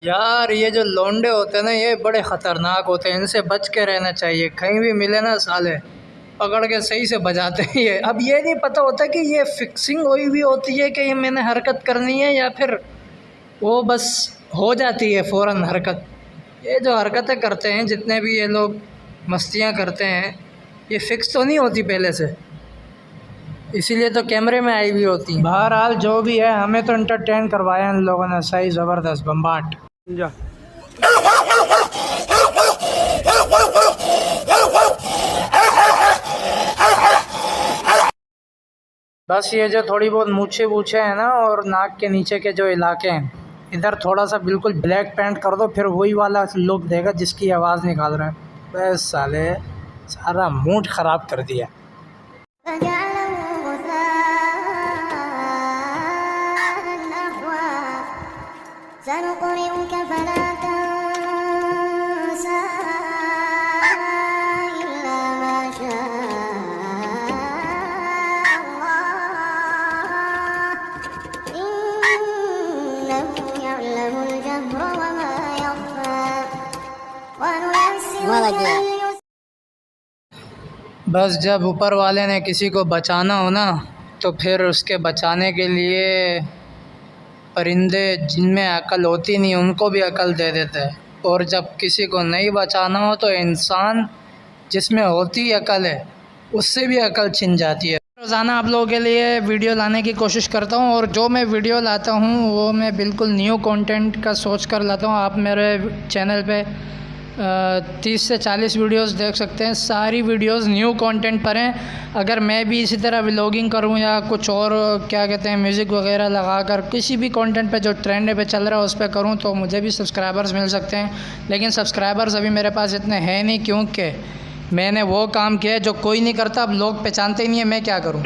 यार ये जो लौंडे होते हैं ना, ये बड़े ख़तरनाक होते हैं, इनसे बच के रहना चाहिए। कहीं भी मिले ना साले, पकड़ के सही से बजाते हैं ये। अब ये नहीं पता होता कि ये फिक्सिंग हुई हुई होती है कि ये मैंने हरकत करनी है, या फिर वो बस हो जाती है फ़ौरन हरकत। ये जो हरकतें करते हैं, जितने भी ये लोग मस्तियाँ करते हैं, ये फ़िक्स तो नहीं होती पहले से, इसीलिए तो कैमरे में आई हुई होती हैं। बहरहाल जो भी है, हमें तो एंटरटेन करवाया इन लोगों ने, सही ज़बरदस्त बम्बाट। बस ये जो थोड़ी बहुत मूछे वूछे हैं ना, और नाक के नीचे के जो इलाके हैं, इधर थोड़ा सा बिल्कुल ब्लैक पेंट कर दो, फिर वही वाला लुक देगा जिसकी आवाज़ निकाल रहे हैं। बस साले सारा मूड ख़राब कर दिया। बस जब ऊपर वाले ने किसी को बचाना हो ना, तो फिर उसके बचाने के लिए परिंदे जिनमें अकल होती नहीं उनको भी अकल दे देता है, और जब किसी को नहीं बचाना हो तो इंसान जिसमें होती अकल है उससे भी अकल छिन जाती है। रोज़ाना आप लोगों के लिए वीडियो लाने की कोशिश करता हूँ, और जो मैं वीडियो लाता हूँ वो मैं बिल्कुल न्यू कंटेंट का सोच कर लाता हूँ। आप मेरे चैनल पे 30 से 40 वीडियोस देख सकते हैं, सारी वीडियोस न्यू कंटेंट पर हैं। अगर मैं भी इसी तरह व्लॉगिंग करूं या कुछ और क्या कहते हैं म्यूज़िक वगैरह लगाकर किसी भी कंटेंट पे जो ट्रेंड पे चल रहा है उस पर करूं, तो मुझे भी सब्सक्राइबर्स मिल सकते हैं। लेकिन सब्सक्राइबर्स अभी मेरे पास इतने हैं नहीं, क्योंकि मैंने वो काम किया है जो कोई नहीं करता। अब लोग पहचानते ही नहीं है, मैं क्या करूँ।